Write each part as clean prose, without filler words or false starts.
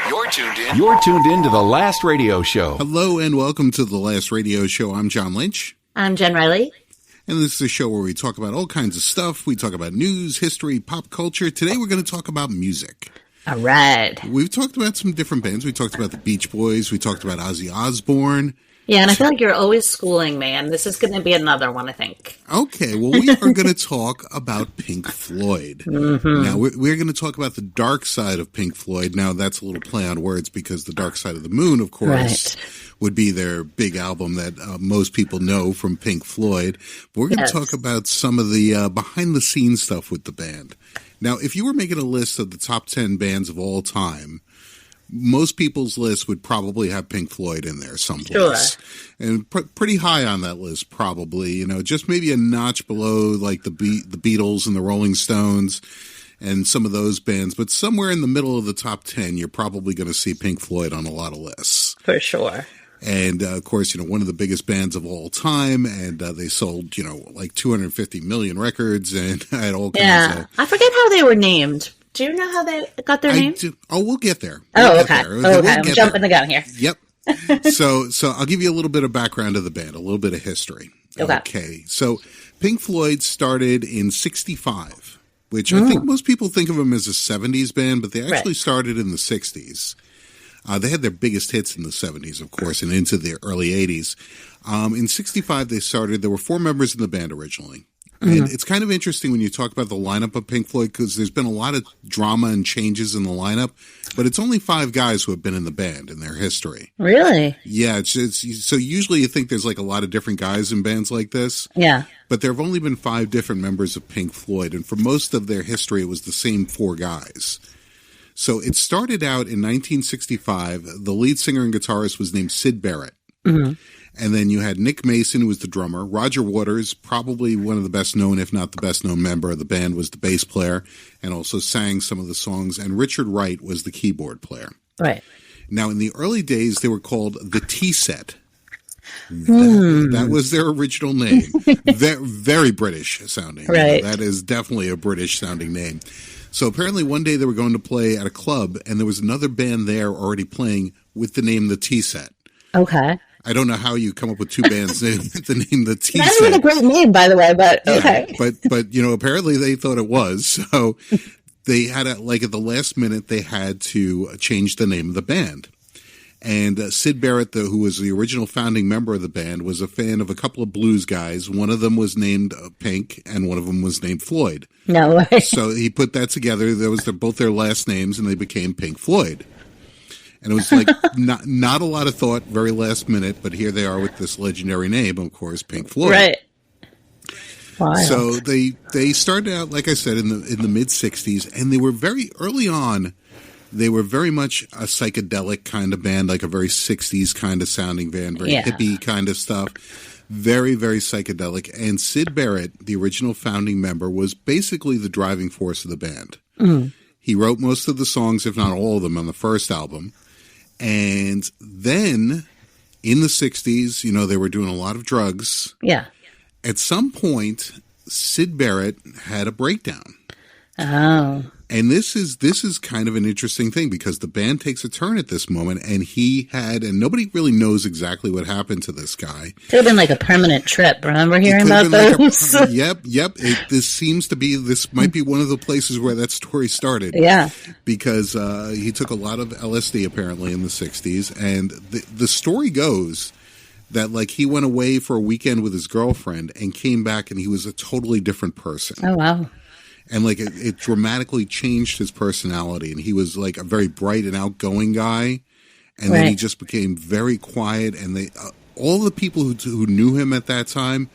You're tuned in to The Last Radio Show. Hello and welcome to The Last Radio Show. I'm John Lynch. I'm Jenn Reilly. And this is a show where we talk about all kinds of stuff. We talk about news, history, pop culture. Today we're going to talk about music. All right. We've talked about some different bands. We talked about the Beach Boys. We talked about Ozzy Osbourne. Yeah, and I feel like you're always schooling me, and this is going to be another one, I think. Okay, well, we are going to talk about Pink Floyd. Mm-hmm. Now, we're going to talk about the dark side of Pink Floyd. Now, that's a little play on words because The Dark Side of the Moon, of course, would be their big album that most people know from Pink Floyd. But we're going to talk about some of the behind-the-scenes stuff with the band. Now, if you were making a list of the top 10 bands of all time, most people's list would probably have Pink Floyd in there someplace. Sure. And pretty high on that list, probably. You know, just maybe a notch below, like the Beatles and the Rolling Stones and some of those bands. But somewhere in the middle of the top 10, you're probably going to see Pink Floyd on a lot of lists. For sure. And, of course, you know, one of the biggest bands of all time. And they sold, you know, like 250 million records and had all kinds of... I forget how they were named. Do you know how they got their name? Oh, we'll get there. Okay. I'm jumping the gun here. Yep. So I'll give you a little bit of background of the band, a little bit of history. Okay. So Pink Floyd started in 1965, which I think most people think of them as a 70s band, but they actually started in the 60s. They had their biggest hits in the 70s, of course, and into the early 80s. In 1965, they started. There were 4 members in the band originally. And it's kind of interesting when you talk about the lineup of Pink Floyd because there's been a lot of drama and changes in the lineup, but it's only 5 guys who have been in the band in their history. Really? Yeah. It's so usually you think there's like a lot of different guys in bands like this. Yeah. But there have only been 5 different members of Pink Floyd, and for most of their history, it was the same 4 guys. So it started out in 1965. The lead singer and guitarist was named Syd Barrett. Mm-hmm. And then you had Nick Mason, who was the drummer. Roger Waters, probably one of the best known, if not the best known member of the band, was the bass player and also sang some of the songs. And Richard Wright was the keyboard player. Right. Now, in the early days, they were called the T-Set. That was their original name. Very British sounding. Right. That is definitely a British sounding name. So apparently one day they were going to play at a club, and there was another band there already playing with the name the T-Set. Okay. I don't know how you come up with 2 bands with the name the T-Set. That's even a great name, by the way, but okay. Yeah, but you know, apparently they thought it was. So they had at the last minute, they had to change the name of the band. And Syd Barrett, who was the original founding member of the band, was a fan of a couple of blues guys. One of them was named Pink, and one of them was named Floyd. No way. So he put that together. That was both their last names, and they became Pink Floyd. And it was like not a lot of thought, very last minute, but here they are with this legendary name, of course, Pink Floyd. Right. Wow. So they started out, like I said, in the mid '60s, and they were very early on. They were very much a psychedelic kind of band, like a very '60s kind of sounding band, very hippie kind of stuff, very very psychedelic. And Syd Barrett, the original founding member, was basically the driving force of the band. Mm. He wrote most of the songs, if not all of them, on the first album. And then in the 60s, you know, they were doing a lot of drugs. Yeah. At some point, Syd Barrett had a breakdown. Oh. And this is kind of an interesting thing because the band takes a turn at this moment, and and nobody really knows exactly what happened to this guy. Could have been like a permanent trip. Remember hearing about those? Yep. This might be one of the places where that story started. Yeah. Because he took a lot of LSD apparently in the 60s, and the story goes that like he went away for a weekend with his girlfriend and came back and he was a totally different person. Oh, wow. And like it dramatically changed his personality, and he was like a very bright and outgoing guy, and then he just became very quiet. And all the people who knew him at that time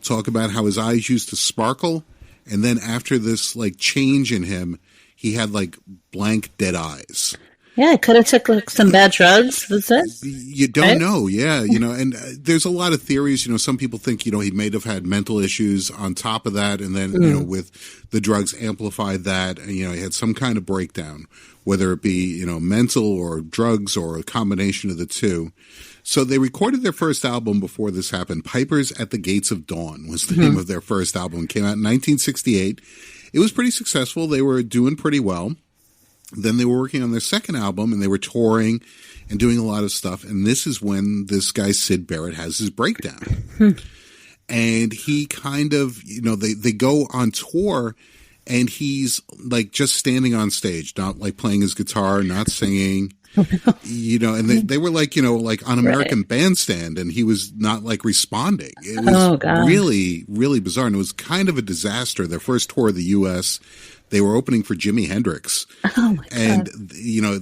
talk about how his eyes used to sparkle, and then after this like change in him, he had like blank dead eyes. Yeah, it could have took like some bad drugs. That's it. You don't know, yeah, you know, and there's a lot of theories. You know, some people think he may have had mental issues on top of that, and then you know, with the drugs amplified that, and he had some kind of breakdown, whether it be mental or drugs or a combination of the two. So they recorded their first album before this happened. Pipers at the Gates of Dawn was the name of their first album. It came out in 1968. It was pretty successful. They were doing pretty well. Then they were working on their second album, and they were touring and doing a lot of stuff. And this is when this guy, Syd Barrett, has his breakdown. And he kind of, they go on tour, and he's like just standing on stage, not like playing his guitar, not singing. And they were like, like on American Bandstand, and he was not like responding. It was really, really bizarre. And it was kind of a disaster. Their first tour of the U.S., they were opening for Jimi Hendrix. Oh my God. And,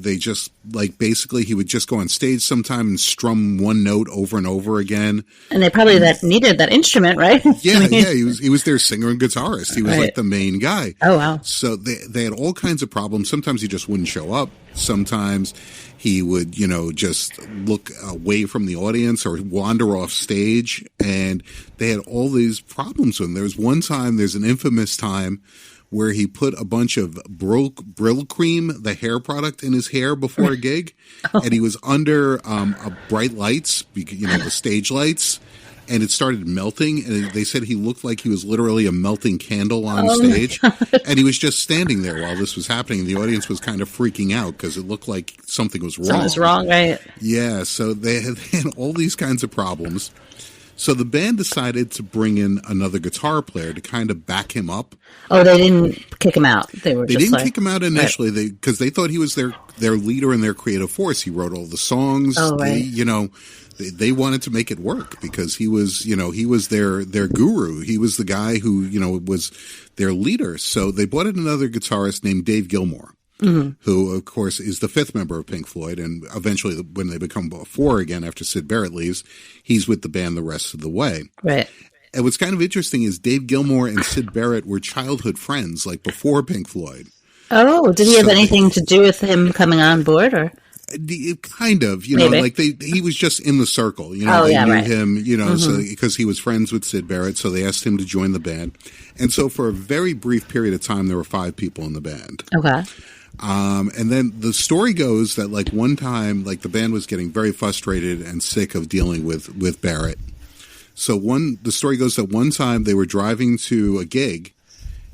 they just like basically he would just go on stage sometime and strum one note over and over again. And they probably needed that instrument, right? Yeah. He was their singer and guitarist. He was like the main guy. Oh, wow. So they had all kinds of problems. Sometimes he just wouldn't show up. Sometimes he would, just look away from the audience or wander off stage. And they had all these problems with him. There's an infamous time where he put a bunch of Brill Cream, the hair product, in his hair before a gig. And he was under bright lights, the stage lights, and it started melting. And they said he looked like he was literally a melting candle on stage. And he was just standing there while this was happening. And the audience was kind of freaking out because it looked like something was wrong. Something was wrong, right? Yeah, so they had all these kinds of problems. So the band decided to bring in another guitar player to kind of back him up. Oh, they didn't kick him out. They didn't kick him out initially because they thought he was their leader and their creative force. He wrote all the songs. Oh, right. They wanted to make it work because he was their guru. He was the guy who, was their leader. So they brought in another guitarist named Dave Gilmour. Mm-hmm. Who, of course, is the fifth member of Pink Floyd, and eventually, when they become four again after Syd Barrett leaves, he's with the band the rest of the way. Right. And what's kind of interesting is Dave Gilmour and Syd Barrett were childhood friends, like before Pink Floyd. Oh, did he have anything to do with him coming on board, or? Kind of, Maybe. Like he was just in the circle, they knew him, mm-hmm. So because he was friends with Syd Barrett, so they asked him to join the band. And so for a very brief period of time, there were 5 people in the band. Okay. And then the story goes that like one time, like the band was getting very frustrated and sick of dealing with Barrett. So the story goes that one time they were driving to a gig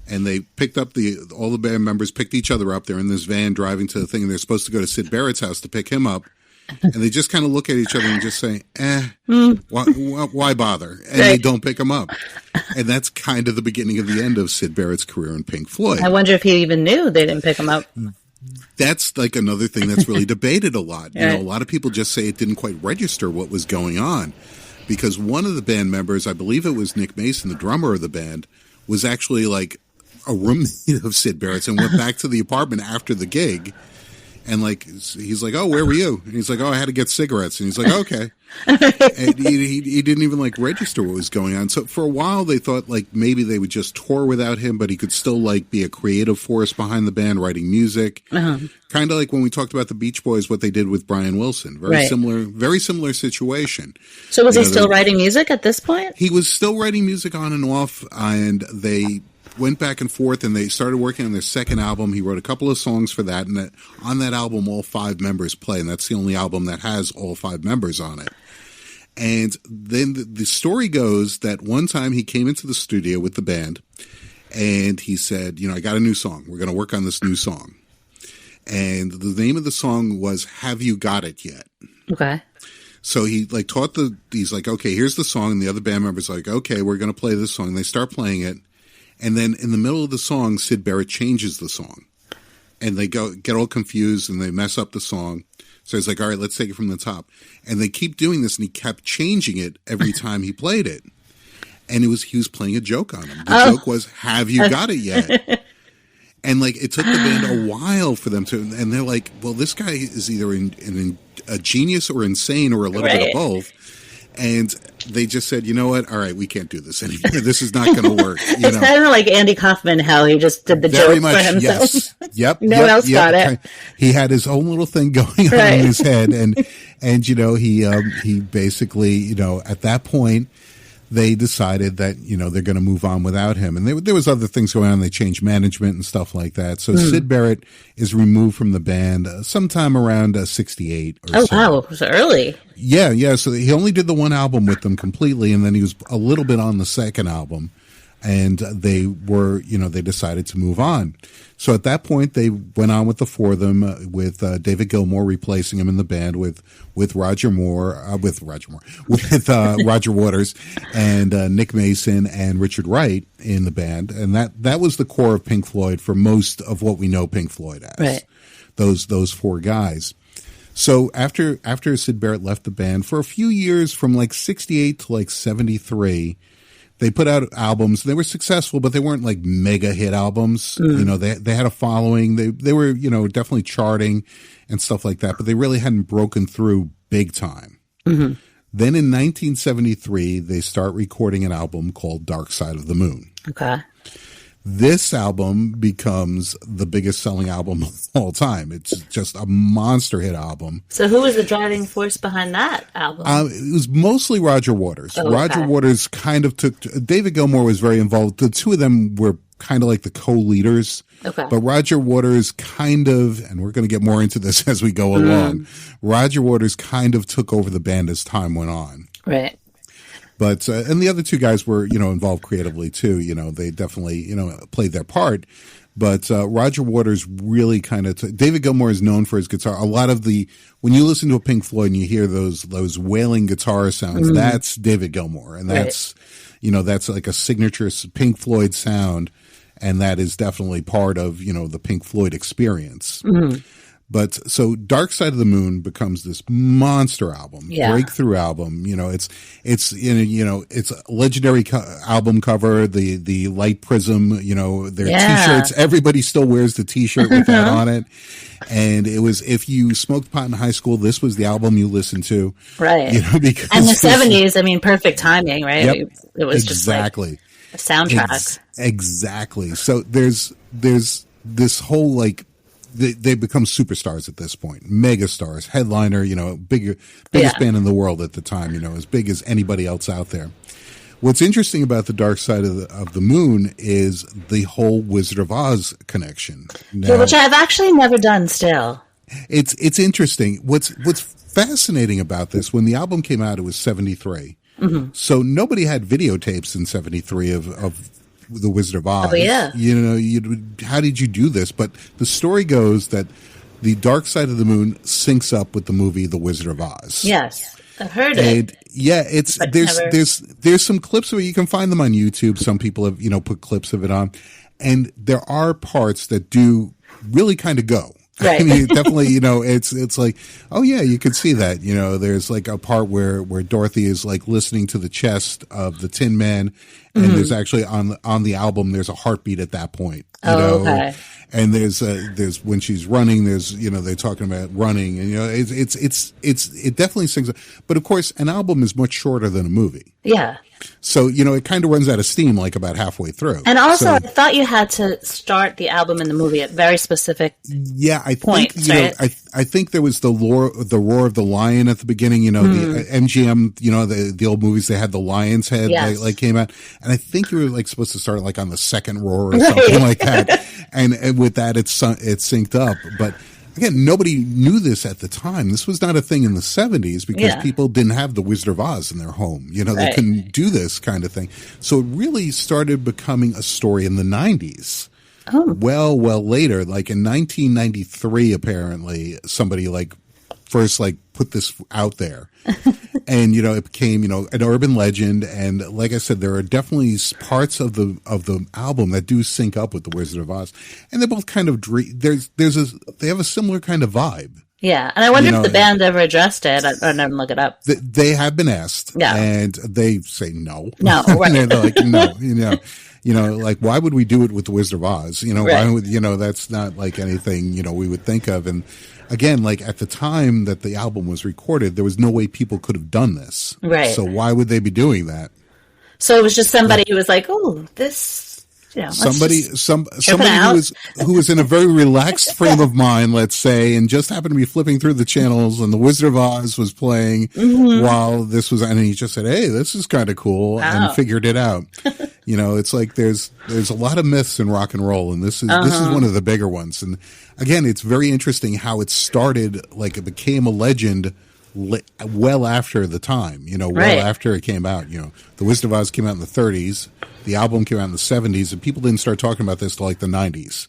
and they picked up all the band members picked each other up. They're in this van driving to the thing and they're supposed to go to Syd Barrett's house to pick him up. And they just kind of look at each other and just say, why bother? And they don't pick him up. And that's kind of the beginning of the end of Syd Barrett's career in Pink Floyd. I wonder if he even knew they didn't pick him up. That's like another thing that's really debated a lot. A lot of people just say it didn't quite register what was going on. Because one of the band members, I believe it was Nick Mason, the drummer of the band, was actually like a roommate of Syd Barrett's and went back to the apartment after the gig. And like, he's like, oh, where were you? And he's like, oh, I had to get cigarettes. And he's like, okay. And he didn't even like register what was going on. So for a while they thought like maybe they would just tour without him, but he could still like be a creative force behind the band, writing music. Uh-huh. Kind of like when we talked about the Beach Boys, what they did with Brian Wilson. Very similar situation. So was he still writing music at this point? He was still writing music on and off, and they went back and forth, and they started working on their second album. He wrote a couple of songs for that, and on that album, all 5 members play, and that's the only album that has all 5 members on it. And then the story goes that one time he came into the studio with the band, and he said, I got a new song. We're going to work on this new song. And the name of the song was Have You Got It Yet? Okay. So he like he's like, okay, here's the song, and the other band members like, okay, we're going to play this song. They start playing it. And then in the middle of the song, Syd Barrett changes the song. And they get all confused and they mess up the song. So he's like, all right, let's take it from the top. And they keep doing this, and he kept changing it every time he played it. And he was playing a joke on him. The joke was, have you got it yet? And like it took the band a while for them to, and they're like, well, this guy is either a genius or insane or a little bit of both. And they just said, you know what? All right, we can't do this anymore. This is not going to work. It's kind of like Andy Kaufman, how he just did the joke for himself. Yes. Yep. No one else got it. He had his own little thing going on in his head, and he basically, at that point, they decided that, they're going to move on without him. And there was other things going on. They changed management and stuff like that. So Syd Barrett is removed from the band sometime around 68 or so. Oh, wow. It was early. Yeah. So he only did the one album with them completely, and then he was a little bit on the second album. and they were, they decided to move on. So at that point, they went on with the four of them, with David Gilmour replacing him in the band with Roger Waters and Nick Mason and Richard Wright in the band, and that was the core of Pink Floyd for most of what we know Pink Floyd as. Right. Those four guys. So after Syd Barrett left the band for a few years, from like 68 to like 73. They put out albums. They were successful, but they weren't like mega hit albums. They had a following. They were, definitely charting and stuff like that, but they really hadn't broken through big time. Mm-hmm. Then in 1973, they start recording an album called Dark Side of the Moon. Okay. This album becomes the biggest selling album of all time. It's just a monster hit album. So who was the driving force behind that album? It was mostly Roger Waters. Oh, okay. Roger Waters kind of David Gilmour was very involved. The two of them were kind of like the co-leaders. Okay. But Roger Waters kind of, and we're going to get more into this as we go along, Roger Waters kind of took over the band as time went on. Right. But, and the other two guys were, involved creatively too. They definitely, played their part. But, Roger Waters really kind of, David Gilmour is known for his guitar. A lot of when you listen to a Pink Floyd and you hear those wailing guitar sounds, that's David Gilmour. And that's, that's like a signature Pink Floyd sound. And that is definitely part of, the Pink Floyd experience. Mm-hmm. But so Dark Side of the Moon becomes this monster album, breakthrough album. It's a legendary album cover, the light prism, their t-shirts. Everybody still wears the t-shirt with that on it. And it was, if you smoked pot in high school, this was the album you listened to. Right. Because and the 70s, perfect timing, right? Yep, it was exactly. Just like a soundtrack. Exactly. So there's this whole they become superstars at this point, mega stars, headliner, biggest band in the world at the time, as big as anybody else out there. What's interesting about the Dark Side of the Moon is the whole Wizard of Oz connection. Now, which I've actually never done still. It's interesting. What's fascinating about this, when the album came out, it was 73. Mm-hmm. So nobody had videotapes in 73 of the Wizard of Oz. Oh, yeah. How did you do this? But the story goes that the Dark Side of the Moon syncs up with the movie The Wizard of Oz. Yes, I've heard it. Yeah, there's some clips of it. You can find them on YouTube. Some people have put clips of it on, and there are parts that do really kind of go. Right. I mean, definitely, it's like, oh yeah, you could see that. There's like a part where Dorothy is like listening to the chest of the Tin Man, and there's actually on the album there's a heartbeat at that point. Okay. And there's when she's running, there's they're talking about running, and it definitely sings. But of course, an album is much shorter than a movie. Yeah. So, it kind of runs out of steam like about halfway through. And also, I thought you had to start the album and the movie at very specific points, right? I think there was the Roar of the Lion at the beginning, the MGM, the old movies, they had the lion's head that came out. And I think you were like supposed to start like on the second roar or something like that. And with that, it's synced up. But again, nobody knew this at the time. This was not a thing in the 70s because people didn't have the Wizard of Oz in their home. They couldn't do this kind of thing. So it really started becoming a story in the 90s. Oh. Well later, like in 1993, apparently, somebody first put this out there. And, it became, an urban legend. And like I said, there are definitely parts of the album that do sync up with the Wizard of Oz. And they're both kind of, they have a similar kind of vibe. Yeah. And I wonder if the band ever addressed it. I never look it up. They have been asked. Yeah. And they say no. No, right. And they're like, no, like, why would we do it with the Wizard of Oz? Why would, that's not like anything, we would think of. And again, like at the time that the album was recorded, there was no way people could have done this. Right. So why would they be doing that? So it was just somebody who was like, oh, this, somebody who was in a very relaxed frame of mind, let's say, and just happened to be flipping through the channels and the Wizard of Oz was playing while this was, and he just said, hey, this is kind of cool, and figured it out. It's like there's a lot of myths in rock and roll, and this is one of the bigger ones. And again, it's very interesting how it started, like it became a legend well after the time, well after it came out. The Wizard of Oz came out in the 30s. The album came out in the 70s, and people didn't start talking about this till like the 90s.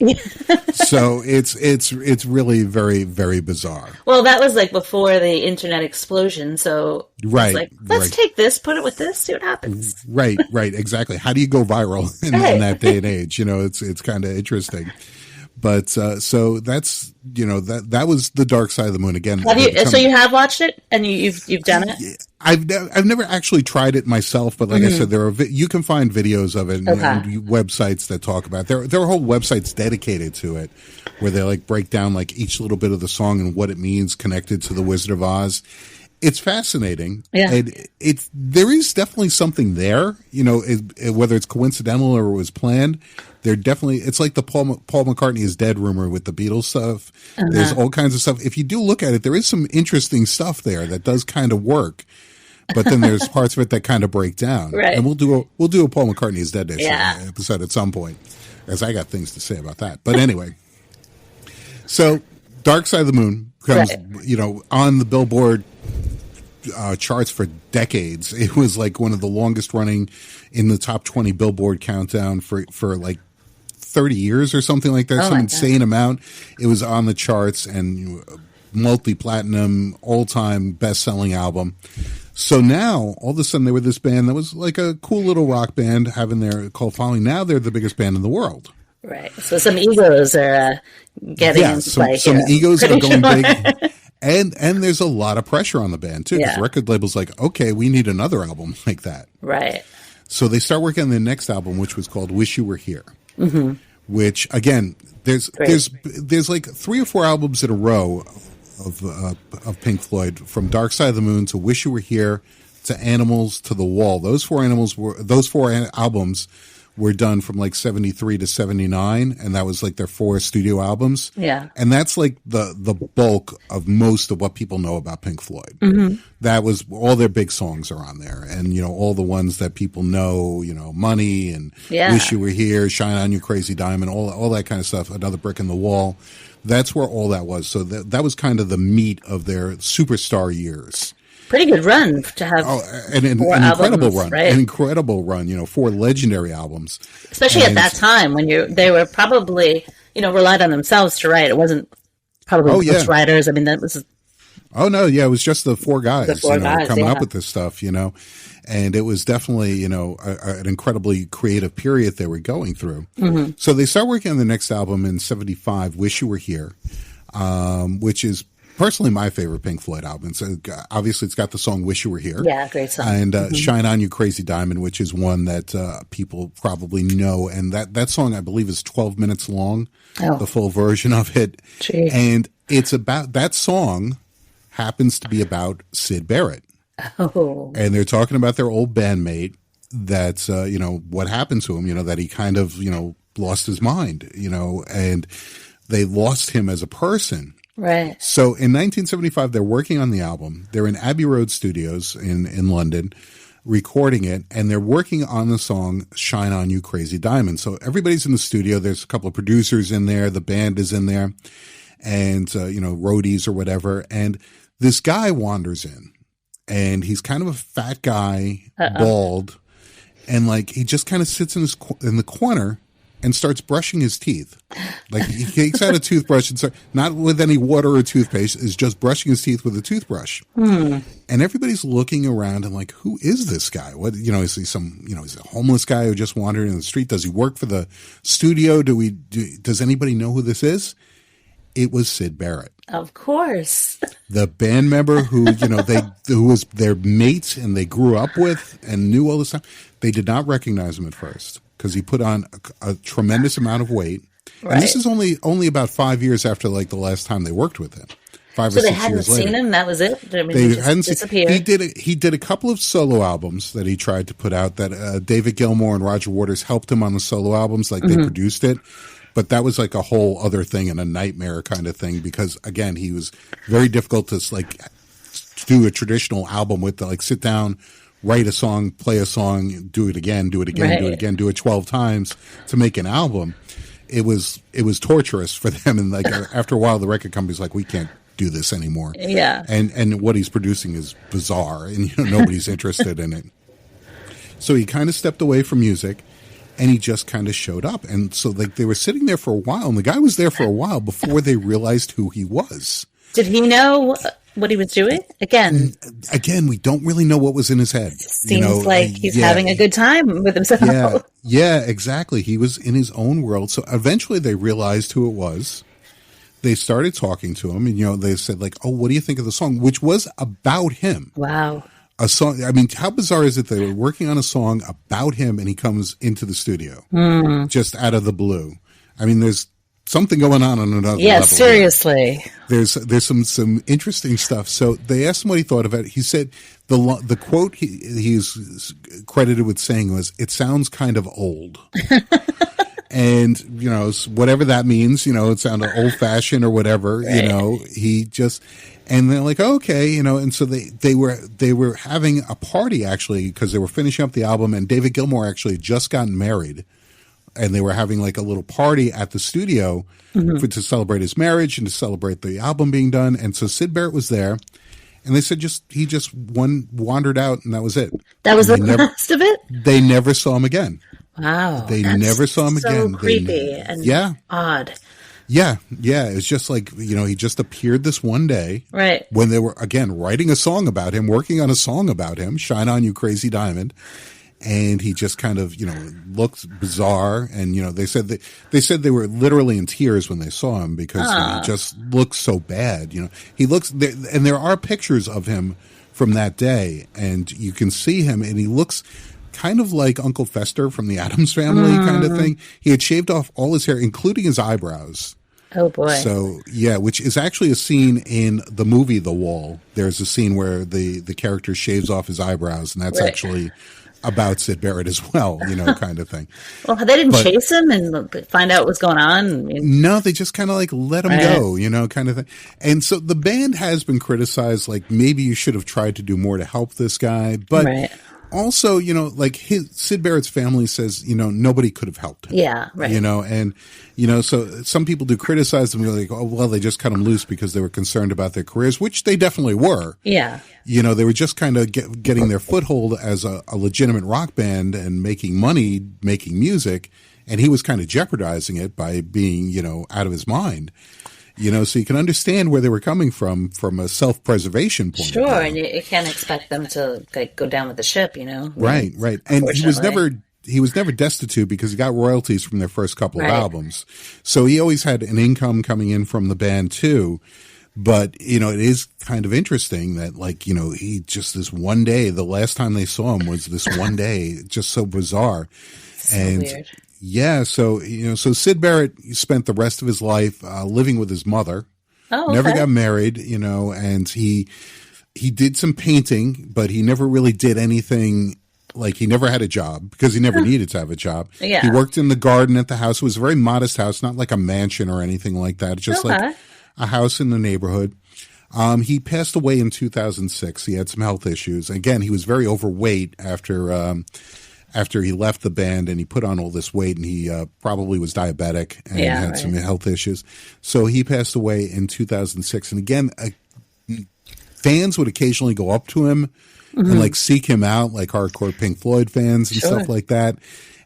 So it's really very, very bizarre. Well, that was like before the internet explosion. So right, like, let's take this, put it with this, see what happens. Right, exactly. How do you go viral in that day and age? It's kind of interesting. But so that's that was the Dark Side of the Moon again. So you have watched it and you've done it? I've never actually tried it myself, but like I said, you can find videos of it and websites that talk about it. There are whole websites dedicated to it where they like break down like each little bit of the song and what it means connected to the Wizard of Oz. It's fascinating. Yeah. And there is definitely something there, whether it's coincidental or it was planned. It's like the Paul McCartney is dead rumor with the Beatles stuff. There's all kinds of stuff. If you do look at it, there is some interesting stuff there that does kind of work. But then there's parts of it that kind of break down. Right. And we'll do a Paul McCartney is dead episode at some point, as I got things to say about that. But anyway, so Dark Side of the Moon comes, on the Billboard charts for decades. It was like one of the longest running in the top 20 Billboard countdown for like 30 years or something like that. Some insane amount. It was on the charts and multi-platinum, all-time best-selling album. So now, all of a sudden, they were this band that was like a cool little rock band having their cult following. Now they're the biggest band in the world. Right. So some egos are getting into play some here. Egos are going big. And there's a lot of pressure on the band, too, because the record label's like, okay, we need another album like that. Right. So they start working on their next album, which was called Wish You Were Here, which, again, there's like 3 or 4 albums in a row of Pink Floyd, from Dark Side of the Moon to Wish You Were Here to Animals to The Wall. Those 4 albums were done from like 73 to 79, and that was like their 4 studio albums. Yeah. And that's like the bulk of most of what people know about Pink Floyd. That was all their big songs are on there, and all the ones that people know, Money and Wish You Were Here, Shine On You Crazy Diamond, all that kind of stuff, Another Brick in the Wall. That's where all that was. So that was kind of the meat of their superstar years. Pretty good run to have. An incredible run. Right? An incredible run, 4 legendary albums. Especially at that time when they were probably, relied on themselves to write. It wasn't probably most writers. I mean, that was. Oh, no. Yeah. It was just the 4 guys, coming up with this stuff, and it was definitely, an incredibly creative period they were going through. So they start working on the next album in 75, Wish You Were Here, which is personally my favorite Pink Floyd album. So obviously it's got the song Wish You Were Here. Yeah, great song. And Shine On You Crazy Diamond, which is one that people probably know. And that song, I believe, is 12 minutes long, the full version of it. Jeez. And it's about, that song happens to be about Syd Barrett. Oh. And they're talking about their old bandmate that's, what happened to him, that he kind of, lost his mind, and they lost him as a person. Right. So in 1975, they're working on the album. They're in Abbey Road Studios in London, recording it, and they're working on the song Shine On You Crazy Diamond. So everybody's in the studio. There's a couple of producers in there. The band is in there, and, roadies or whatever. And this guy wanders in, and he's kind of a fat guy, bald, and like he just kind of sits in the corner and starts brushing his teeth. Like he takes out a toothbrush and not with any water or toothpaste, is just brushing his teeth with a toothbrush. And everybody's looking around and like, who is this guy? What, is he he's a homeless guy who just wandered in the street? Does he work for the studio? Does anybody know who this is? It was Syd Barrett. Of course. The band member who, who was their mates and they grew up with and knew all this stuff. They did not recognize him at first, because he put on a tremendous amount of weight. Right. And this is only about 5 years after like the last time they worked with him. 5 or 6 years later. So they hadn't seen him? That was it? They hadn't disappeared? He did a couple of solo albums that he tried to put out that David Gilmour and Roger Waters helped him on the solo albums. Like they produced it. But that was like a whole other thing and a nightmare kind of thing, because again, he was very difficult to like do a traditional album with, like sit down, write a song, play a song, do it again, do it again, right. Do it again, do it 12 times to make an album. It was torturous for them. And like after a while, the record company's like, we can't do this anymore. Yeah. And what he's producing is bizarre, and nobody's interested in it. So he kind of stepped away from music, and he just kind of showed up. And so they were sitting there for a while, and the guy was there for a while before they realized who he was. Did he know what he was doing? Again, we don't really know what was in his head. Seems like he's having a good time with himself. Yeah, exactly. He was in his own world. So eventually they realized who it was. They started talking to him, and they said like, "Oh, what do you think of the song?" Which was about him. Wow. A song. I mean, how bizarre is it? They were working on a song about him, and he comes into the studio just out of the blue. I mean, there's something going on another level. Yeah, seriously. There's some interesting stuff. So they asked him what he thought of it. He said the quote he's credited with saying was, "It sounds kind of old." And, whatever that means, it sounded old fashioned or whatever, right. He just, and they're like, okay, and so they were having a party actually, because they were finishing up the album, and David Gilmour actually had just gotten married, and they were having like a little party at the studio to celebrate his marriage and to celebrate the album being done. And so Syd Barrett was there, and they said he just wandered out, and that was it. That was the last of it? They never saw him again. Wow. They never saw him again. So creepy and odd. Yeah. It's just like, he just appeared this one day. Right. When they were, again, writing a song about him, working on a song about him, Shine On You Crazy Diamond. And he just kind of, looked bizarre. And, they said they were literally in tears when they saw him because he just looked so bad. He looks, and there are pictures of him from that day, and you can see him, and he looks kind of like Uncle Fester from the Addams Family kind of thing. He had shaved off all his hair, including his eyebrows. Oh, boy. So, yeah, which is actually a scene in the movie The Wall. There's a scene where the character shaves off his eyebrows, and that's actually about Syd Barrett as well, kind of thing. Well, they didn't chase him and find out what was going on? No, they just kind of like let him go, kind of thing. And so the band has been criticized, like maybe you should have tried to do more to help this guy, but also, like Syd Barrett's family says, nobody could have helped him. Yeah, right. And, so some people do criticize them. Like, oh, well, they just cut him loose because they were concerned about their careers, which they definitely were. Yeah. They were just kind of getting their foothold as a legitimate rock band and making money, making music. And he was kind of jeopardizing it by being, out of his mind. So you can understand where they were coming from a self-preservation point. Sure, and you can't expect them to go down with the ship, Right. And he was never destitute because he got royalties from their first couple of albums. So he always had an income coming in from the band too. But, it is kind of interesting that he just this one day, the last time they saw him was this one day, just so bizarre. So weird. Yeah, so so Syd Barrett spent the rest of his life living with his mother. Oh, okay. Never got married, and he did some painting, but he never really did anything. Like he never had a job because he never needed to have a job. Yeah. He worked in the garden at the house. It was a very modest house, not like a mansion or anything like that. Just like a house in the neighborhood. He passed away in 2006. He had some health issues. Again, he was very overweight after he left the band, and he put on all this weight, and he probably was diabetic and had some health issues. So he passed away in 2006. And again, fans would occasionally go up to him and seek him out, like hardcore Pink Floyd fans and stuff like that.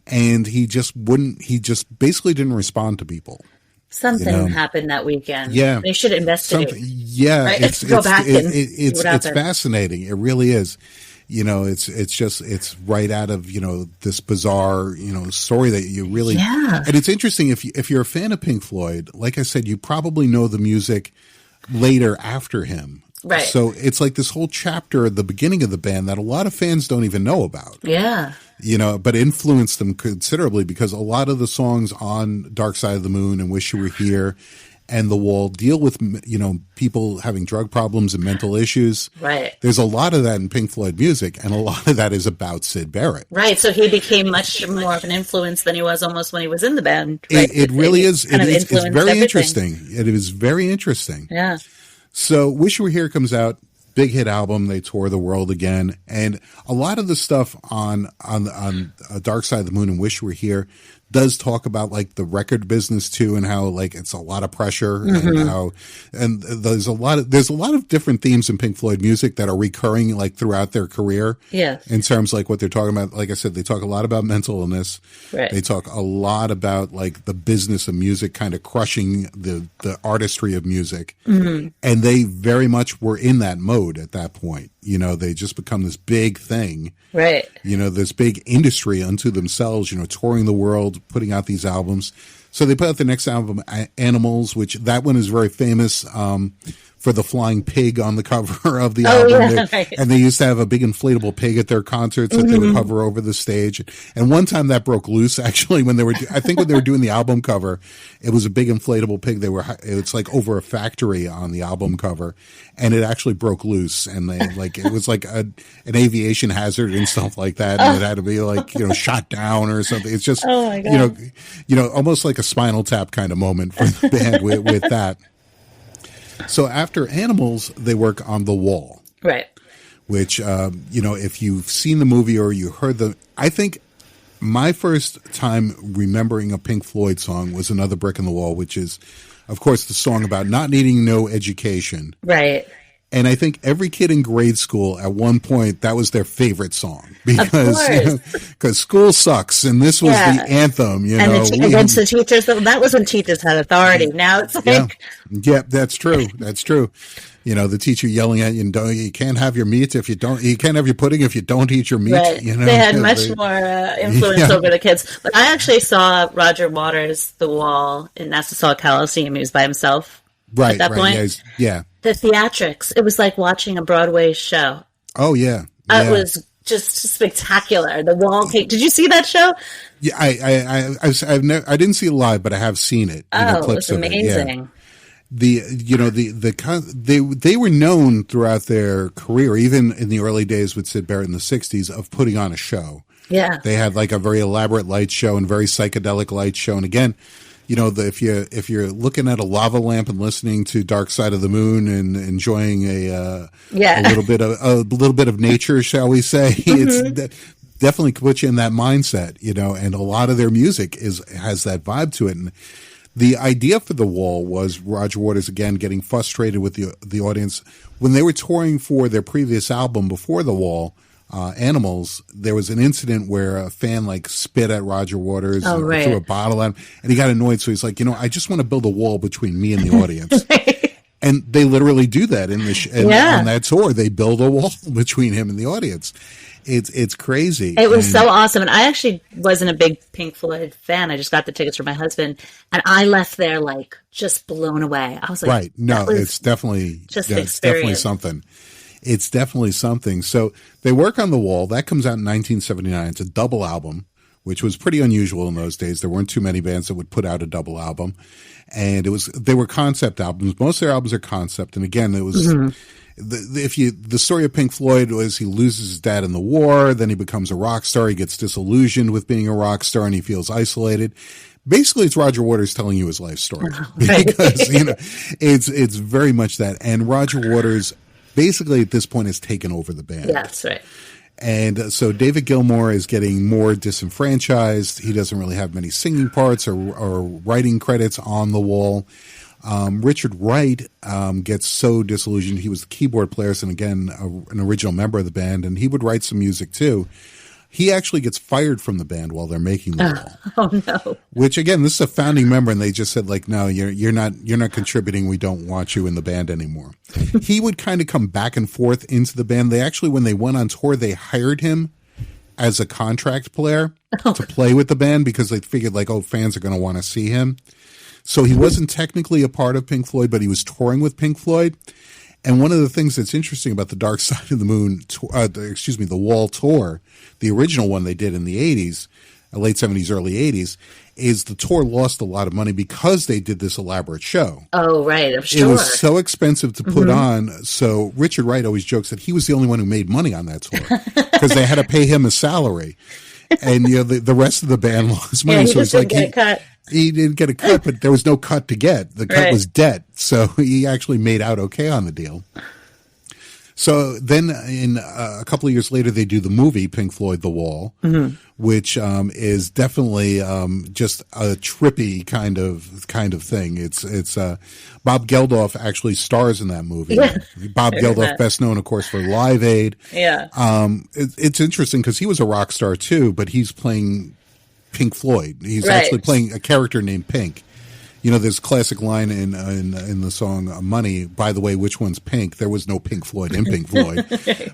And he just basically didn't respond to people. Something happened that weekend. Yeah. They should investigate. Right? It's fascinating. It really is. It's right out of, this bizarre, story that you really, and it's interesting if you're a fan of Pink Floyd, like I said, you probably know the music later after him. Right. So it's like this whole chapter at the beginning of the band that a lot of fans don't even know about. Yeah. But influenced them considerably because a lot of the songs on Dark Side of the Moon and Wish You Were Here and The Wall deal with, people having drug problems and mental issues. Right. There's a lot of that in Pink Floyd music, and a lot of that is about Syd Barrett. Right. So he became much more of an influence than he was almost when he was in the band. Right? It really is. It's very interesting. It is very interesting. Yeah. So Wish You Were Here comes out. Big hit album. They tour the world again. And a lot of the stuff on Dark Side of the Moon and Wish You Were Here does talk about like the record business too, and how like it's a lot of pressure, and there's a lot of different themes in Pink Floyd music that are recurring like throughout their career. Yeah. In terms like what they're talking about, like I said, they talk a lot about mental illness. Right. They talk a lot about like the business of music kind of crushing the artistry of music. And they very much were in that mode at that point. You know, they just become this big thing. Right. You know, this big industry unto themselves, you know, touring the world, putting out these albums. So they put out the next album, Animals, which that one is very famous for the flying pig on the cover of the album. Yeah, right. And they used to have a big inflatable pig at their concerts that they would hover over the stage. And one time that broke loose, actually, when they were doing the album cover, it was a big inflatable pig. It's like over a factory on the album cover, and it actually broke loose. And they it was like an aviation hazard and stuff like that. And it had to be like, you know, shot down or something. It's just, you know, almost like a Spinal Tap kind of moment for the band with that. So after Animals, they work on The Wall. Right. Which, you know, if you've seen the movie or you heard I think my first time remembering a Pink Floyd song was Another Brick in the Wall, which is, of course, the song about not needing no education. Right. And I think every kid in grade school at one point, that was their favorite song because school sucks. And this was the anthem, you know. Against the teachers. That was when teachers had authority. Now it's like. Yeah, that's true. That's true. You know, the teacher yelling at you, you can't have your meat if you don't, you can't have your pudding if you don't eat your meat. Right. You know? They had much more influence over the kids. But I actually saw Roger Waters' The Wall in Nassau Coliseum. He was by himself at that point. Yeah. The theatrics. It was like watching a Broadway show. Oh, yeah. It was just spectacular. The Wall cake. Did you see that show? Yeah, I didn't see it live, but I have seen it. It was amazing. They were known throughout their career, even in the early days with Syd Barrett in the 60s, of putting on a show. Yeah. They had like a very elaborate light show and very psychedelic light show. And again, you know, if you're looking at a lava lamp and listening to Dark Side of the Moon and enjoying a little bit of nature, shall we say, it's definitely puts you in that mindset, you know. And a lot of their music has that vibe to it. And the idea for The Wall was Roger Waters again getting frustrated with the audience when they were touring for their previous album before The Wall. Animals, there was an incident where a fan like spit at Roger Waters threw a bottle at him, and he got annoyed. So he's like, you know, I just want to build a wall between me and the audience. And they literally do that on that tour. They build a wall between him and the audience. It's crazy. It was so awesome. And I actually wasn't a big Pink Floyd fan. I just got the tickets for my husband, and I left there like just blown away. I was like, right. No, it's definitely something. It's definitely something. So they work on The Wall. That comes out in 1979. It's a double album, which was pretty unusual in those days. There weren't too many bands that would put out a double album. And they were concept albums. Most of their albums are concept. And again, it was, the story of Pink Floyd was he loses his dad in the war. Then he becomes a rock star. He gets disillusioned with being a rock star and he feels isolated. Basically, it's Roger Waters telling you his life story because, you know, it's very much that. And Roger Waters basically at this point has taken over the band. Yeah, that's right. And so David Gilmour is getting more disenfranchised. He doesn't really have many singing parts or writing credits on The Wall. Richard Wright gets so disillusioned. He was the keyboard player and, again, an original member of the band, and he would write some music too. He actually gets fired from the band while they're making The Wall. Oh no! Which again, this is a founding member, and they just said like, no, you're not contributing. We don't want you in the band anymore. He would kind of come back and forth into the band. They actually, when they went on tour, they hired him as a contract player to play with the band because they figured like, oh, fans are going to want to see him. So he wasn't technically a part of Pink Floyd, but he was touring with Pink Floyd. And one of the things that's interesting about the Dark Side of the Moon, The Wall tour, the original one they did in the 80s, late 70s, early 80s, is the tour lost a lot of money because they did this elaborate show. Oh, right. I'm sure. It was so expensive to put on. So Richard Wright always jokes that he was the only one who made money on that tour because they had to pay him a salary. And, you know, the rest of the band lost money. Yeah, so it's like he didn't get a cut, but there was no cut to get. The cut was debt. So he actually made out okay on the deal. So then in a couple of years later, they do the movie Pink Floyd, The Wall, which is definitely just a trippy kind of thing. It's Bob Geldof actually stars in that movie. Yeah. Bob Geldof, best known, of course, for Live Aid. Yeah. It's interesting because he was a rock star too, but he's playing Pink Floyd. He's actually playing a character named Pink. You know, there's a classic line in the song Money, by the way, which one's Pink? There was no Pink Floyd in Pink Floyd.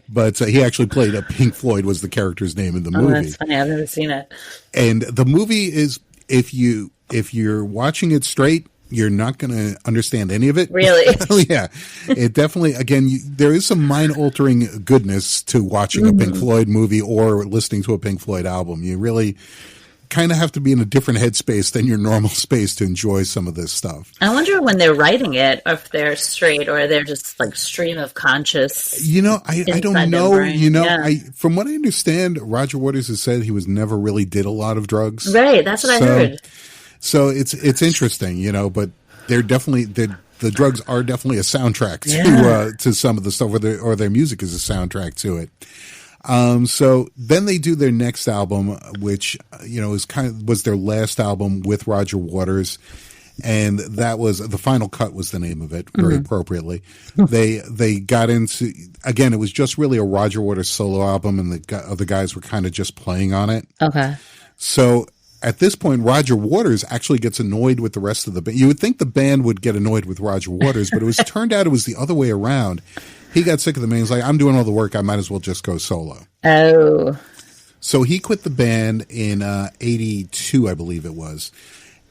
But he actually played a Pink Floyd was the character's name in the movie. That's funny. I've never seen it. And the movie is, if you're watching it straight, you're not going to understand any of it. Really? Yeah. It definitely, again, there is some mind-altering goodness to watching a Pink Floyd movie or listening to a Pink Floyd album. You really kind of have to be in a different headspace than your normal space to enjoy some of this stuff. I wonder when they're writing it, if they're straight or they're just like stream of conscious. You know, I don't know. You know, from what I understand, Roger Waters has said he was never really did a lot of drugs. Right, that's what I heard. So it's interesting, you know, but they're definitely the drugs are definitely a soundtrack to some of the stuff, or their music is a soundtrack to it. So then they do their next album, which, you know, was their last album with Roger Waters. And that was The Final Cut was the name of it, very appropriately. They got into, again, it was just really a Roger Waters solo album, and the other guys were kind of just playing on it. Okay. So at this point, Roger Waters actually gets annoyed with the rest of the band. You would think the band would get annoyed with Roger Waters, but turned out it was the other way around. He got sick of the band. He's like, I'm doing all the work. I might as well just go solo. Oh. So he quit the band in 82, I believe it was.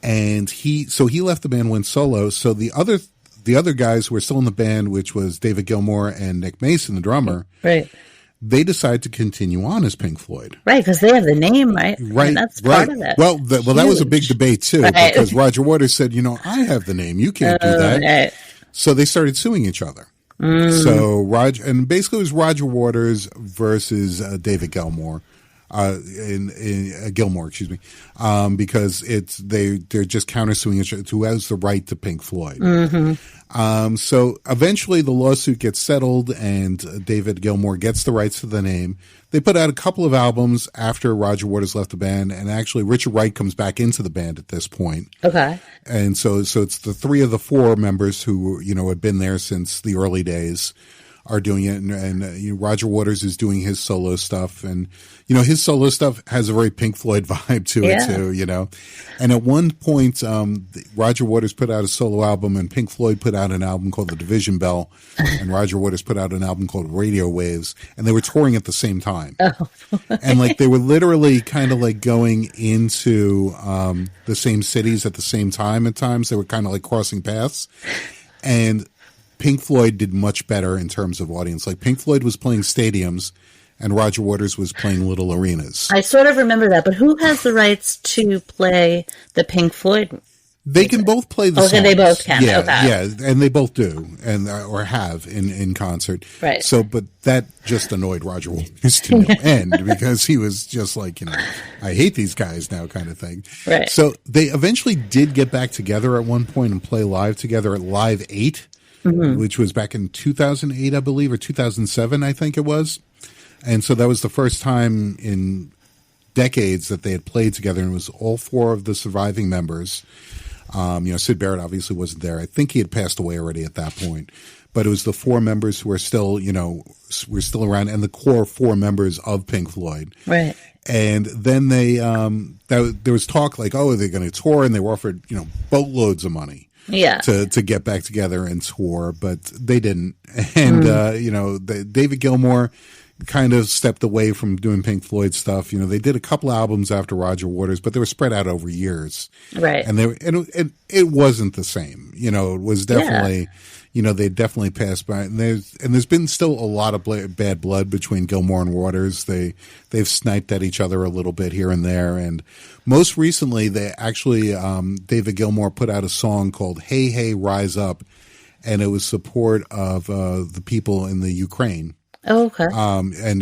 And he left the band, went solo. So the other guys who were still in the band, which was David Gilmour and Nick Mason, the drummer. Right. They decided to continue on as Pink Floyd. Right, because they have the name, right? Right. And that's part of it. Well, that was a big debate, too, because Roger Waters said, you know, I have the name. You can't do that. Right. So they started suing each other. So and basically it was Roger Waters versus David Gilmour, Gilmour, excuse me, because they're just countersuing each other who has the right to Pink Floyd. So eventually the lawsuit gets settled, and David Gilmour gets the rights to the name. They put out a couple of albums after Roger Waters left the band, and actually Richard Wright comes back into the band at this point. Okay. And so it's the three of the four members who, you know, had been there since the early days are doing it. And you know, Roger Waters is doing his solo stuff. And, you know, his solo stuff has a very Pink Floyd vibe to it too, you know. And at one point, Roger Waters put out a solo album, and Pink Floyd put out an album called The Division Bell, and Roger Waters put out an album called Radio Waves, and they were touring at the same time. Oh. And like they were literally kind of like going into the same cities at the same time at times. They were kind of like crossing paths. And Pink Floyd did much better in terms of audience. Like Pink Floyd was playing stadiums, and Roger Waters was playing little arenas. I sort of remember that, but who has the rights to play the Pink Floyd? They can both play the songs. They both can. Yeah, okay. Yeah, and they both do, and or have in concert. Right. So, but that just annoyed Roger Waters to no end, because he was just like, you know, I hate these guys now, kind of thing. Right. So they eventually did get back together at one point and play live together at Live 8, which was back in 2008, I believe, or 2007, I think it was. And so that was the first time in decades that they had played together, and it was all four of the surviving members. You know, Syd Barrett obviously wasn't there. I think he had passed away already at that point. But it was the four members who were still, you know, were still around, and the core four members of Pink Floyd. Right. And then they, there was talk like, oh, they're going to tour, and they were offered, you know, boatloads of money. Yeah. To get back together and tour, but they didn't. And, you know, David Gilmour kind of stepped away from doing Pink Floyd stuff. You know, they did a couple albums after Roger Waters, but they were spread out over years. Right. And it wasn't the same. You know, it was definitely, you know, they definitely passed by. And there's been still a lot of bad blood between Gilmour and Waters. They've sniped at each other a little bit here and there. And most recently, they actually, David Gilmour put out a song called Hey, Hey, Rise Up. And it was support of the people in the Ukraine. Oh, okay. And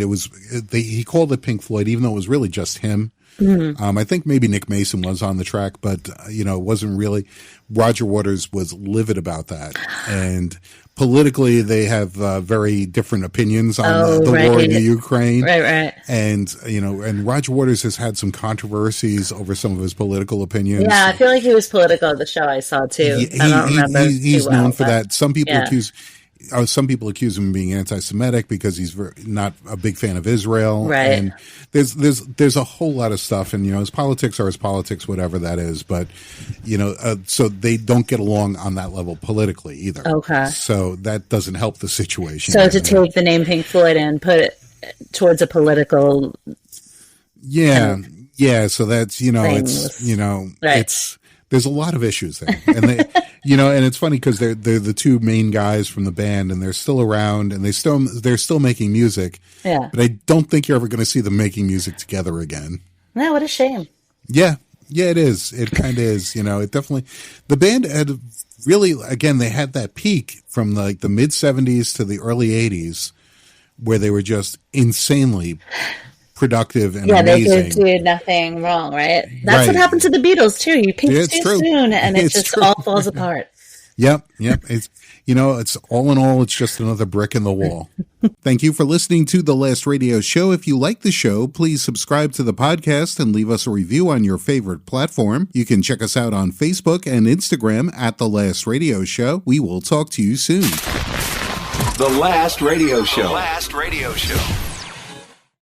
he called it Pink Floyd, even though it was really just him. I think maybe Nick Mason was on the track, but, it wasn't really. Roger Waters was livid about that. And politically, they have very different opinions on the war in the Ukraine. Right. And, and Roger Waters has had some controversies over some of his political opinions. Yeah, I feel like he was political at the show I saw, too. I don't remember he's known for that. Some people accuse him of being anti-Semitic because he's not a big fan of Israel. Right. And there's a whole lot of stuff, and his politics are his politics, whatever that is. But so they don't get along on that level politically either. Okay. So that doesn't help the situation. So to take the name Pink Floyd and put it towards a political. Yeah. So that's things. It's there's a lot of issues there, and they, and it's funny because they're the two main guys from the band, and they're still around, and they're still making music. Yeah, but I don't think you're ever going to see them making music together again. No, what a shame. Yeah, it is. It kind of is. It definitely. The band had really, again, they had that peak from the mid '70s to the early '80s, where they were just insanely productive and amazing. They could do nothing wrong, right? That's what happened to the Beatles too. You peak too soon, and it just all falls apart. Yep. It's it's all in all, it's just another brick in the wall. Thank you for listening to The Last Radio Show. If you like the show, please subscribe to the podcast and leave us a review on your favorite platform. You can check us out on Facebook and Instagram at The Last Radio Show. We will talk to you soon. The Last Radio Show. The Last Radio Show.